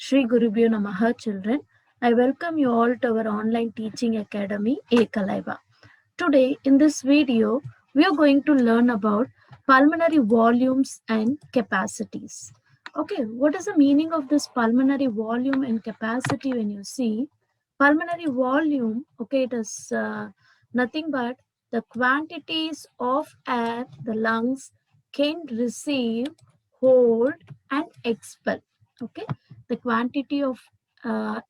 Shri Gurubhyo Namaha children. I welcome you all to our online teaching academy Ekalaiva. Today in this video we are going to learn about pulmonary volumes and capacities. Okay, what is the meaning of this pulmonary volume and capacity? When you see pulmonary volume, okay, it is nothing but the quantities of air the lungs can receive, hold and expel. Okay, the quantity of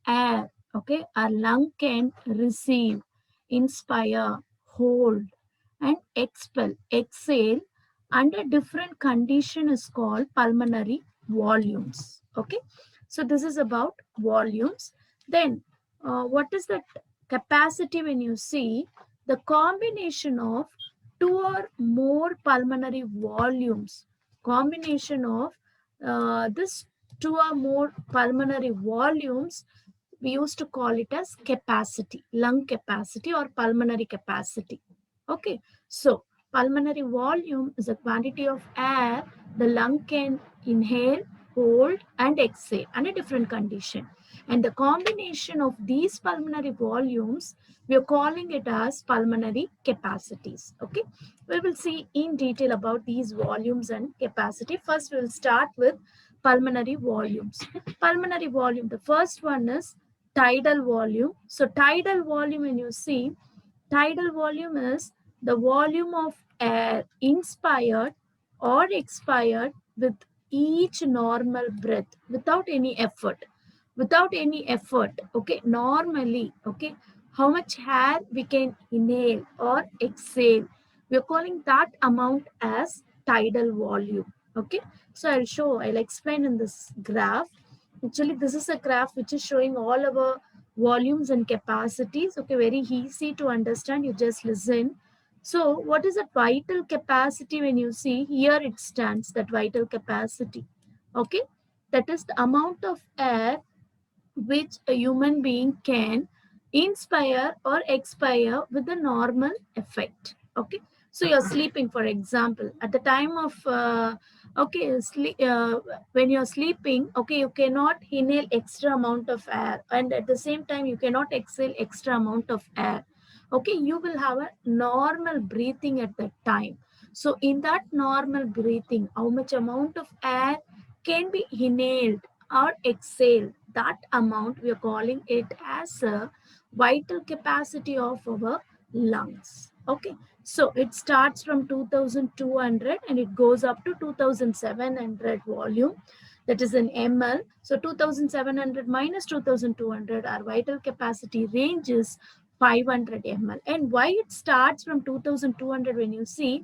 air, okay, our lung can receive, inspire, hold and exhale under different condition is called pulmonary volumes. Okay, so this is about volumes. Then what is the capacity? When you see the combination of two or more pulmonary volumes, combination of this two or more pulmonary volumes, we used to call it as capacity, lung capacity or pulmonary capacity. Okay, so pulmonary volume is a quantity of air the lung can inhale, hold and exhale under different condition. And the combination of these pulmonary volumes, we are calling it as pulmonary capacities. Okay, we will see in detail about these volumes and capacity. First, we will start with pulmonary volumes. Pulmonary volume, the first one is tidal volume. So tidal volume, when you see, tidal volume is the volume of air inspired or expired with each normal breath without any effort. Without any effort, okay, normally, okay, how much air we can inhale or exhale, we are calling that amount as tidal volume. Okay, so I'll explain in this graph. Actually, this is a graph which is showing all our volumes and capacities. Okay, very easy to understand. You just listen. So, what is a vital capacity? When you see here, it stands that vital capacity. Okay, that is the amount of air which a human being can inspire or expire with a normal effect. Okay, so you're sleeping, for example, at the time of when you're sleeping, okay, you cannot inhale extra amount of air, and at the same time you cannot exhale extra amount of air. Okay, you will have a normal breathing at that time. So in that normal breathing, how much amount of air can be inhaled or exhaled, that amount we are calling it as a vital capacity of our lungs. Okay, so it starts from 2200 and it goes up to 2700 volume, that is in ml. So 2700 minus 2200, our vital capacity range is 500 ml. And why it starts from 2200? When you see,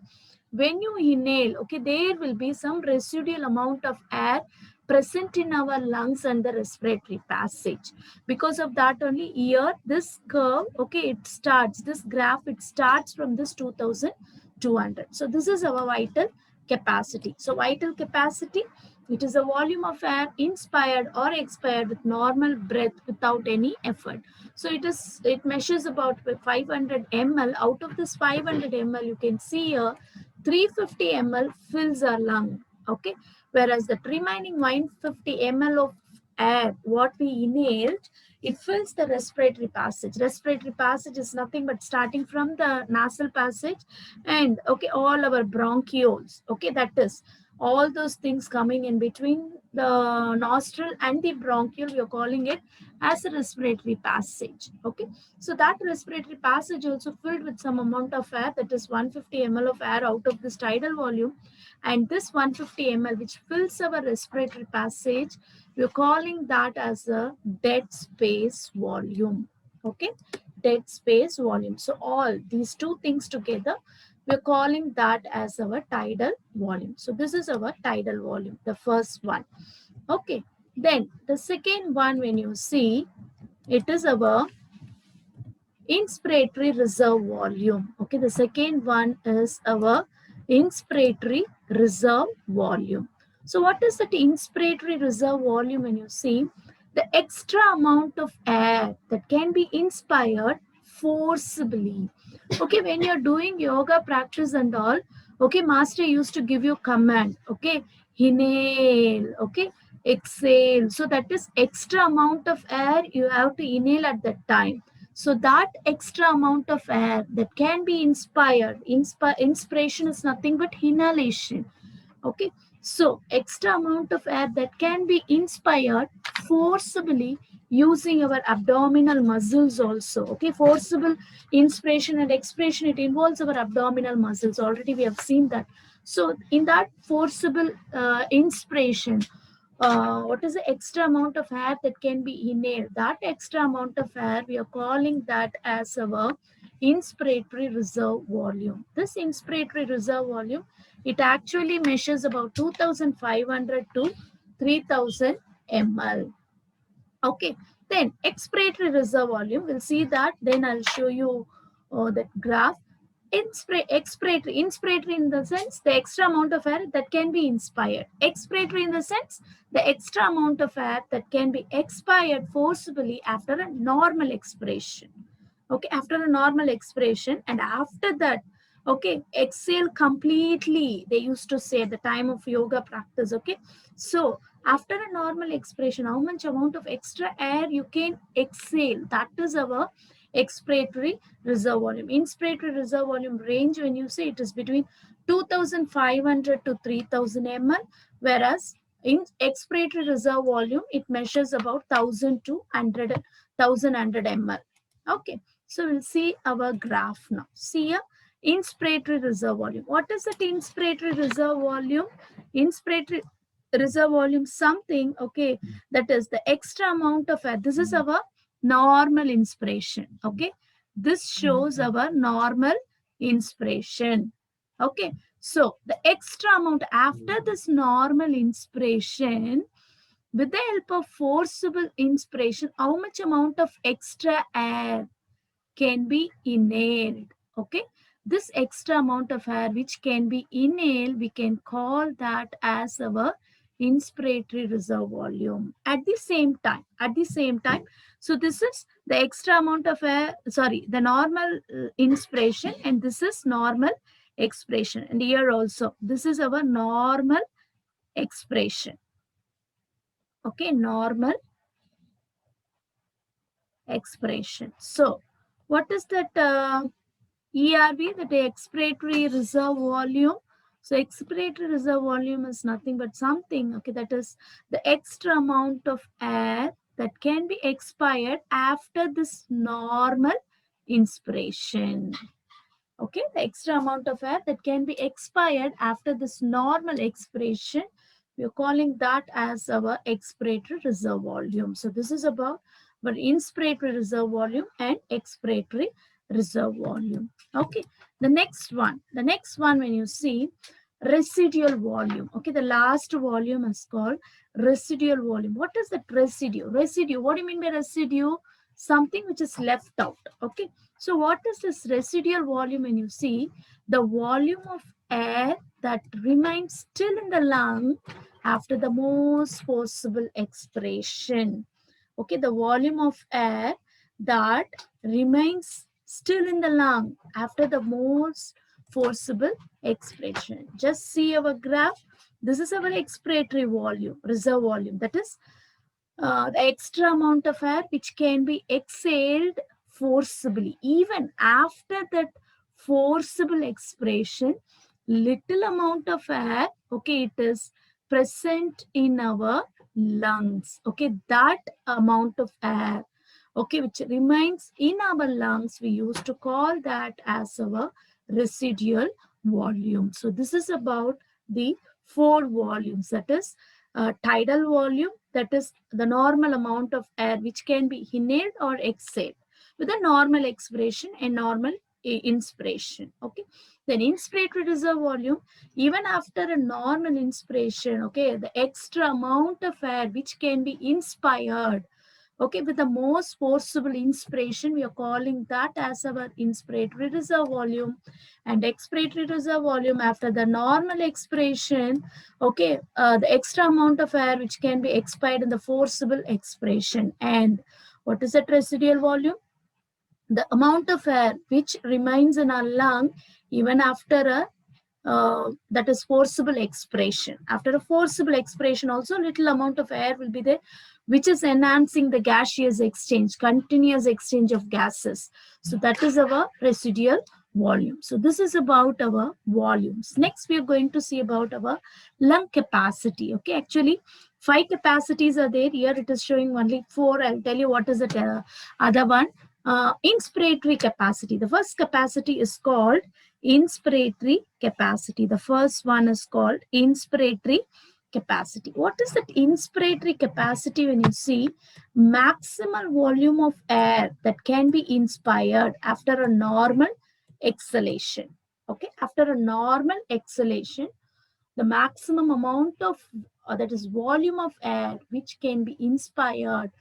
when you inhale, okay, there will be some residual amount of air present in our lungs and the respiratory passage. Because of that only here, this curve, okay, it starts, this graph, it starts from this 2200. So this is our vital capacity. So vital capacity, it is a volume of air inspired or expired with normal breath without any effort. So it measures about 500 ml. Out of this 500 ml, you can see here 350 ml fills our lung. Okay, whereas the remaining 150 ml of air what we inhaled, it fills the respiratory passage. Respiratory passage is nothing but starting from the nasal passage and okay, all our bronchioles, okay, that is all those things coming in between the nostril and the bronchiole, we are calling it as a respiratory passage. Okay, so that respiratory passage also filled with some amount of air, that is 150 ml of air out of this tidal volume. And this 150 ml which fills our respiratory passage, we're calling that as a dead space volume. Okay, dead space volume. So all these two things together, we're calling that as our tidal volume. So this is our tidal volume, the first one. Okay, then the second one, when you see, it is our inspiratory reserve volume. Okay, the second one is our inspiratory reserve volume. So what is that inspiratory reserve volume? When you see, the extra amount of air that can be inspired forcibly. Okay, when you're doing yoga practice and all, okay, master used to give you command, okay, inhale, okay, exhale. So that is extra amount of air you have to inhale at that time. So that extra amount of air that can be inspired. Inspiration is nothing but inhalation. Okay, so extra amount of air that can be inspired forcibly using our abdominal muscles also. Okay, forcible inspiration and expiration, it involves our abdominal muscles. Already we have seen that. So in that forcible inspiration, what is the extra amount of air that can be inhaled? That extra amount of air, we are calling that as our inspiratory reserve volume. This inspiratory reserve volume, it actually measures about 2500 to 3000 ml. Okay, then expiratory reserve volume, we'll see that, then I'll show you that graph. Inspiratory in the sense the extra amount of air that can be inspired. Expiratory in the sense the extra amount of air that can be expired forcibly after a normal expiration. Okay, after a normal expiration, and after that, okay, exhale completely, they used to say at the time of yoga practice. Okay, so after a normal expiration, how much amount of extra air you can exhale, that is our expiratory reserve volume. Inspiratory reserve volume range, when you say, it is between 2500 to 3000 ml, whereas in expiratory reserve volume, it measures about 1000 to 1100 ml. Okay, so we'll see our graph now. See here, inspiratory reserve volume. What is that inspiratory reserve volume? Inspiratory reserve volume, something, okay, that is the extra amount of air. This is our normal inspiration. Okay, this shows our normal inspiration. Okay, so the extra amount after this normal inspiration, with the help of forcible inspiration, how much amount of extra air can be inhaled. Okay, this extra amount of air which can be inhaled, we can call that as our inspiratory reserve volume. At the same time, so this is the extra amount of air, sorry, the normal inspiration, and this is normal expiration. And here also, this is our normal expiration. Okay, normal expiration. So what is that ERV, that expiratory reserve volume? So expiratory reserve volume is nothing but something, okay, that is the extra amount of air that can be expired after this normal inspiration. Okay, the extra amount of air that can be expired after this normal expiration, we are calling that as our expiratory reserve volume. So this is about our inspiratory reserve volume and expiratory reserve volume. Okay, the next one when you see residual volume. Okay, the last volume is called residual volume. What is that residue? What do you mean by residue? Something which is left out. Okay, so what is this residual volume? When you see the volume of air that remains still in the lung after the most forcible expiration. Okay, the volume of air that remains still in the lung after the most forcible expiration. Just see our graph. This is our expiratory volume, reserve volume. That is the extra amount of air which can be exhaled forcibly. Even after that forcible expiration, little amount of air, okay, it is present in our lungs. Okay, that amount of air, okay, which remains in our lungs, we used to call that as our residual volume. So this is about the four volumes, that is tidal volume, that is the normal amount of air which can be inhaled or exhaled with a normal expiration and normal inspiration. Okay, then inspiratory reserve volume, even after a normal inspiration, okay, the extra amount of air which can be inspired, okay, with the most forcible inspiration, we are calling that as our inspiratory reserve volume. And expiratory reserve volume, after the normal expiration, okay, the extra amount of air which can be expired in the forcible expiration. And what is that residual volume? The amount of air which remains in our lung even after a that is forcible expiration. After a forcible expiration, also little amount of air will be there, which is enhancing the gaseous exchange, continuous exchange of gases. So that is our residual volume. So this is about our volumes. Next, we are going to see about our lung capacity. Okay, actually, 5 capacities are there. Here it is showing only 4. I'll tell you what is the other one. Inspiratory capacity. The first capacity is called inspiratory capacity. The first one is called inspiratory capacity. What is that inspiratory capacity? When you see maximal volume of air that can be inspired after a normal exhalation. Okay, after a normal exhalation, the maximum amount of that is volume of air which can be inspired,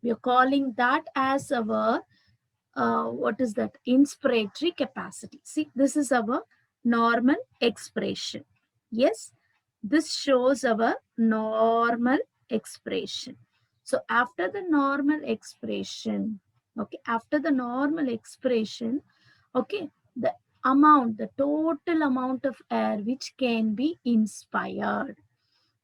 we are calling that as our what is that? Inspiratory capacity. See, this is our normal expression. Yes, this shows our normal expression. So after the normal expression, okay, after the normal expression, okay, the total amount of air which can be inspired,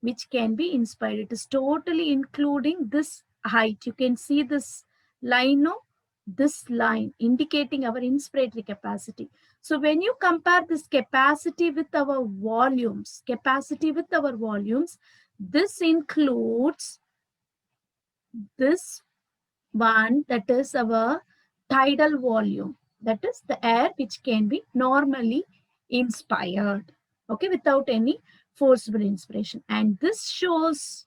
it is totally including this height. You can see this line, no? This line indicating our inspiratory capacity. So when you compare this capacity with our volumes, this includes this one, that is our tidal volume. That is the air which can be normally inspired, okay, without any forcible inspiration. And this shows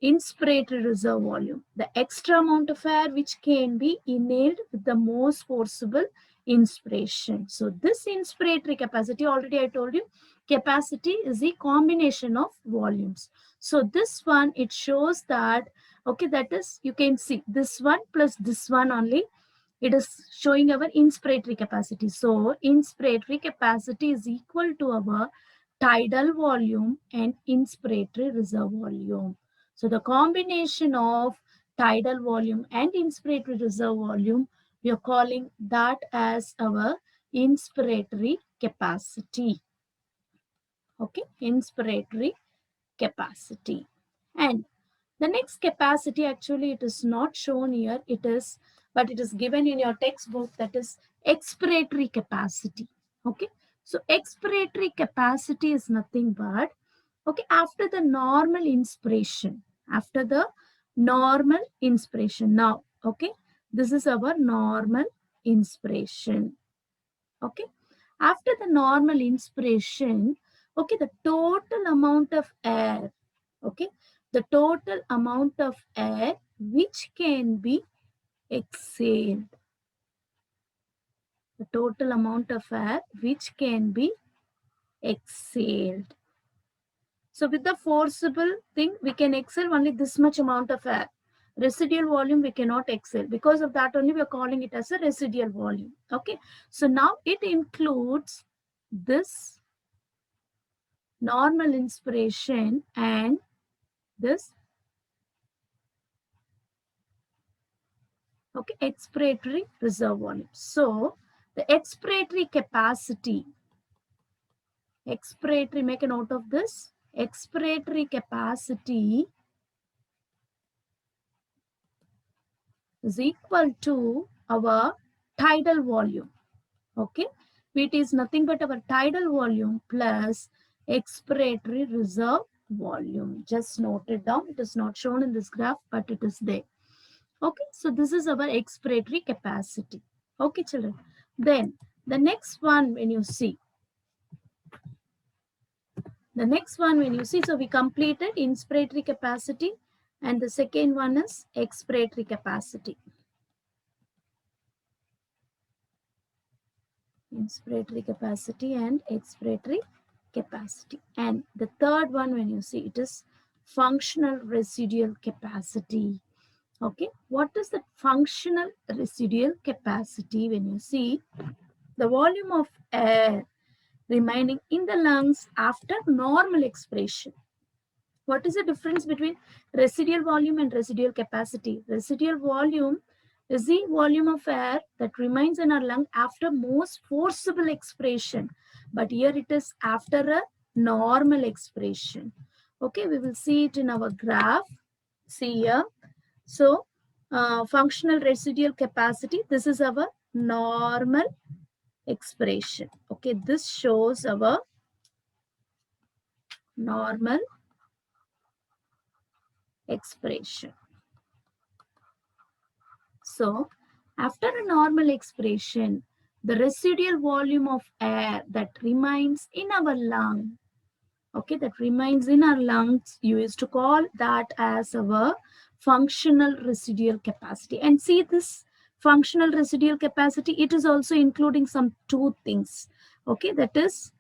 inspiratory reserve volume, the extra amount of air which can be inhaled with the most forcible inspiration. So this inspiratory capacity, already I told you, capacity is the combination of volumes. So this one, it shows that, okay, that is, you can see this one plus this one only, it is showing our inspiratory capacity. So inspiratory capacity is equal to our tidal volume and inspiratory reserve volume. So the combination of tidal volume and inspiratory reserve volume, we are calling that as our inspiratory capacity. Okay, inspiratory capacity. And the next capacity, actually it is not shown here, but it is given in your textbook, that is expiratory capacity. Okay, so expiratory capacity is nothing but, okay, after the normal inspiration, now, okay, this is our normal inspiration. Okay, after the normal inspiration, okay, the total amount of air, okay, the total amount of air which can be exhaled, the total amount of air which can be exhaled. So with the forcible thing, we can exhale only this much amount of air. Residual volume we cannot exhale. Because of that only we are calling it as a residual volume. Okay, so now it includes this normal inspiration and this, okay, expiratory reserve volume. So the expiratory capacity, make a note of this, expiratory capacity is equal to our tidal volume. Okay, it is nothing but our tidal volume plus expiratory reserve volume. Just note it down. It is not shown in this graph, but it is there. Okay, so this is our expiratory capacity. Okay, children. Then the next one, when you see, so we completed inspiratory capacity, and the second one is expiratory capacity. Inspiratory capacity and expiratory capacity. And the third one, when you see, it is functional residual capacity. Okay, what is the functional residual capacity? When you see the volume of air remaining in the lungs after normal expiration. What is the difference between residual volume and residual capacity? Residual volume is the volume of air that remains in our lung after most forcible expiration. but here it is after a normal expression. Okay, we will see it in our graph. See here. So, functional residual capacity, this is our normal expression. Okay, this shows our normal expression. So, after a normal expression, the residual volume of air that remains in our lung, okay, that remains in our lungs, you used to call that as our functional residual capacity. And see this functional residual capacity, it is also including some two things. Okay, that is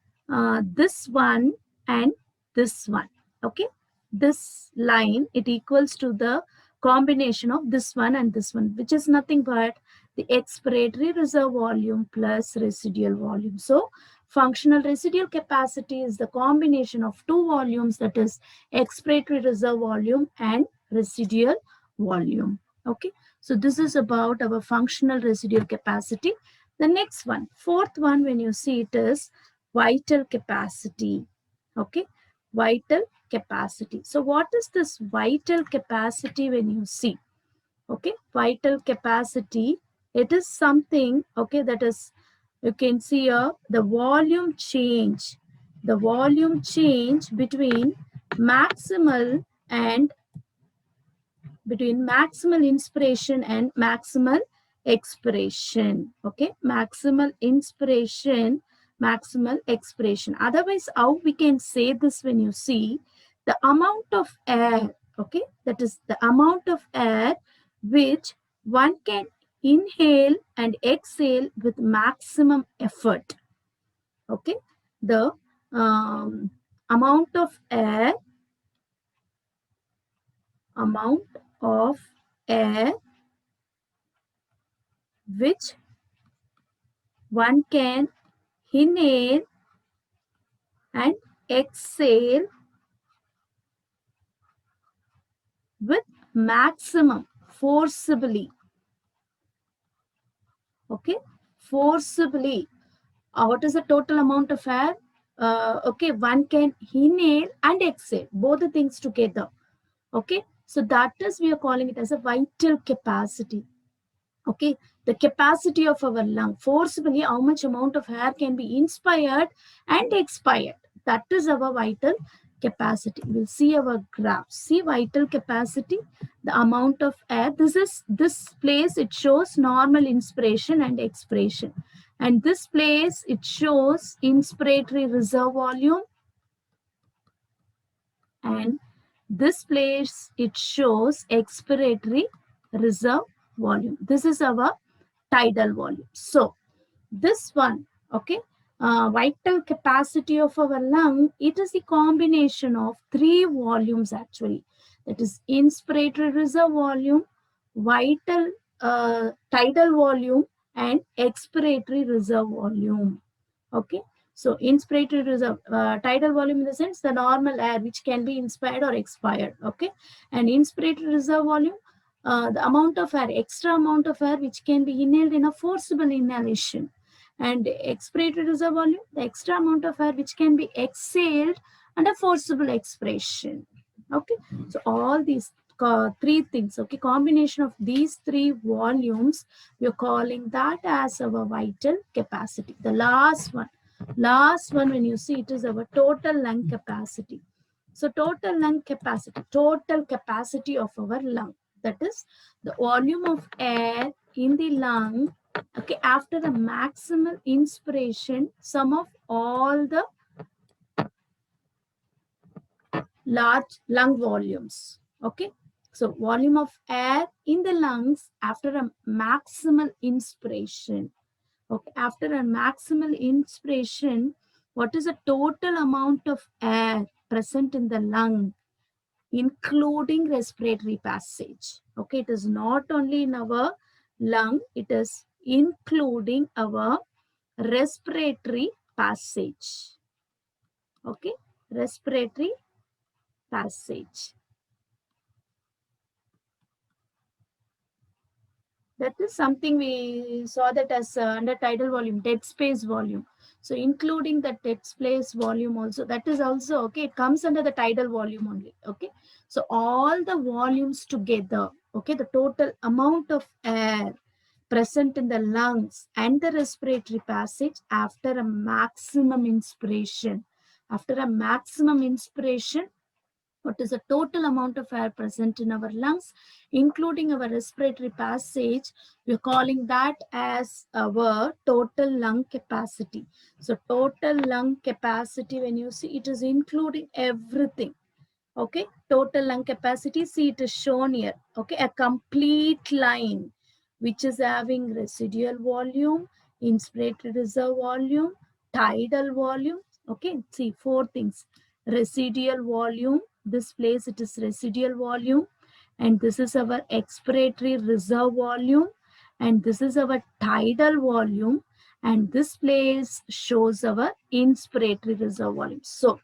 this one and this one. Okay, this line, it equals to the combination of this one and this one, which is nothing but the expiratory reserve volume plus residual volume. So functional residual capacity is the combination of two volumes, that is expiratory reserve volume and residual volume. Okay, so this is about our functional residual capacity. The next one, fourth one, when you see it is vital capacity. Okay, vital capacity. So what is this vital capacity when you see? Okay, vital capacity, it is something, okay, that is, you can see here the volume change between maximal and inspiration and maximal expiration. Okay, maximal inspiration, maximal expiration. Otherwise, how we can say this when you see the amount of air, okay, that is the amount of air which one can inhale and exhale with maximum effort. Okay, the amount of air amount of air which one can inhale and exhale with maximum forcibly. Okay, forcibly. What is the total amount of air? Okay, one can inhale and exhale, both the things together. Okay, so that is, we are calling it as a vital capacity. Okay, the capacity of our lung, forcibly how much amount of air can be inspired and expired, that is our vital capacity. We'll see our graph. See vital capacity, the amount of air, this place it shows normal inspiration and expiration, and this place it shows inspiratory reserve volume, and this place it shows expiratory reserve volume. This is our tidal volume. So this one, okay, vital capacity of our lung, it is the combination of three volumes actually. That is inspiratory reserve volume, vital tidal volume, and expiratory reserve volume. Okay, so inspiratory reserve, tidal volume in the sense the normal air which can be inspired or expired. Okay, and inspiratory reserve volume, the amount of air, extra amount of air which can be inhaled in a forcible inhalation, and expiratory reserve volume, the extra amount of air which can be exhaled under forcible expiration. Okay, so all these three things, okay, combination of these three volumes, we are calling that as our vital capacity. The last one when you see it is our total lung capacity. So total lung capacity, total capacity of our lung, that is the volume of air in the lung, okay, after the maximal inspiration, sum of all the large lung volumes. Okay, so volume of air in the lungs after a maximal inspiration. Okay, after a maximal inspiration, what is the total amount of air present in the lung, including respiratory passage? Okay, it is not only in our lung, it is including our respiratory passage. Okay, respiratory passage. That is something we saw that as under tidal volume, dead space volume. So including the text place volume also, that is also okay. It comes under the tidal volume only. Okay. So all the volumes together, okay, the total amount of air present in the lungs and the respiratory passage after a maximum inspiration. After a maximum inspiration, what is the total amount of air present in our lungs, including our respiratory passage? We're calling that as our total lung capacity. So total lung capacity, when you see, it is including everything. Okay, total lung capacity, see it is shown here. Okay, a complete line which is having residual volume, inspiratory reserve volume, tidal volume. Okay, see four things. Residual volume, this place it is residual volume, and this is our expiratory reserve volume, and this is our tidal volume, and this place shows our inspiratory reserve volume. So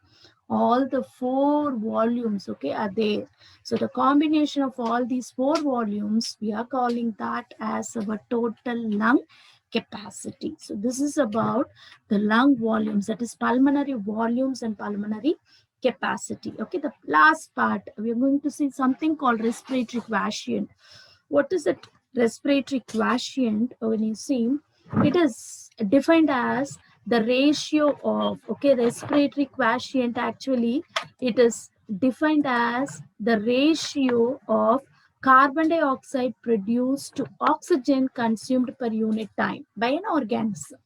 all the four volumes, okay, are there. So the combination of all these four volumes, we are calling that as our total lung capacity. So this is about the lung volumes, that is pulmonary volumes and pulmonary capacity. Okay, the last part, we are going to see something called respiratory quotient. What is it? Respiratory quotient, when you see, it is defined as the ratio of, okay, respiratory quotient, actually it is defined as the ratio of carbon dioxide produced to oxygen consumed per unit time by an organism.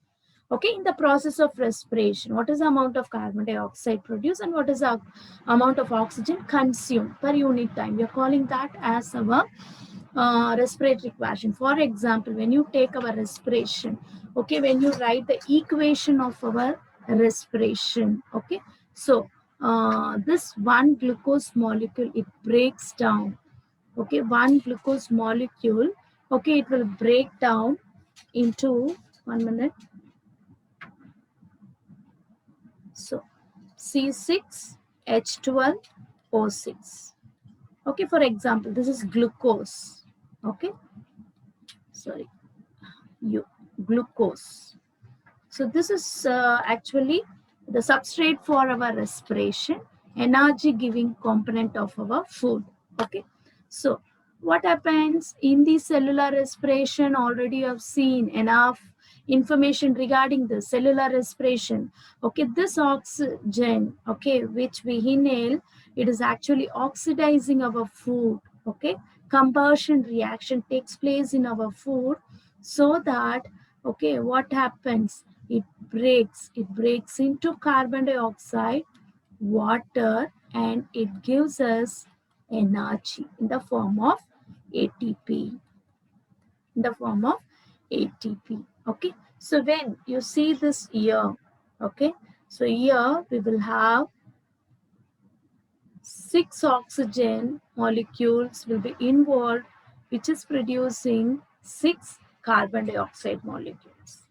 Okay, in the process of respiration, what is the amount of carbon dioxide produced and what is the amount of oxygen consumed per unit time? We are calling that as our respiratory quotient. For example, when you take our respiration, okay, when you write the equation of our respiration, okay, so this one glucose molecule, it breaks down. Okay, one glucose molecule, okay, it will break down into, 1 minute. So C6H12O6. Okay, for example, this is glucose. Okay, sorry, glucose. So this is actually the substrate for our respiration, energy giving component of our food. Okay, so what happens in the cellular respiration? Already you have seen enough information regarding the cellular respiration. Okay, this oxygen, okay, which we inhale, it is actually oxidizing our food. Okay, combustion reaction takes place in our food, so that, okay, what happens? It breaks into carbon dioxide, water, and it gives us energy in the form of ATP. In the form of ATP. Okay. So when you see this here, okay, so here we will have 6 oxygen molecules will be involved, which is producing 6 carbon dioxide molecules.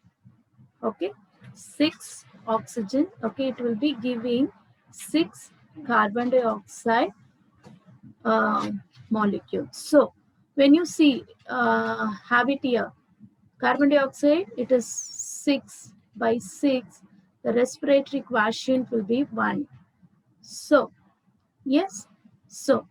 Okay, 6 oxygen, okay, it will be giving 6 carbon dioxide molecules. So when you see have it here, carbon dioxide, it is 6 by 6, the respiratory quotient will be 1. So yes, so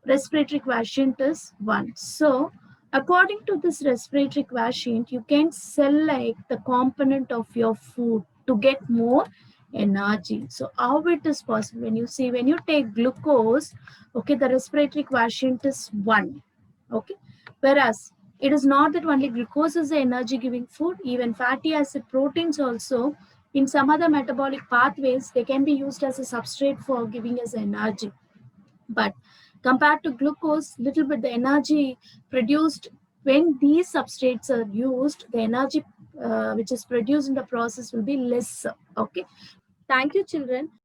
respiratory quotient is 1. So according to this respiratory quotient, you can select the component of your food to get more energy. So how it is possible? When you see, when you take glucose, okay, the respiratory quotient is 1. Okay, whereas it is not that only glucose is the energy giving food, even fatty acid, proteins also, in some other metabolic pathways, they can be used as a substrate for giving us energy. But compared to glucose, little bit the energy produced when these substrates are used, the energy which is produced in the process will be less. Okay, thank you, children.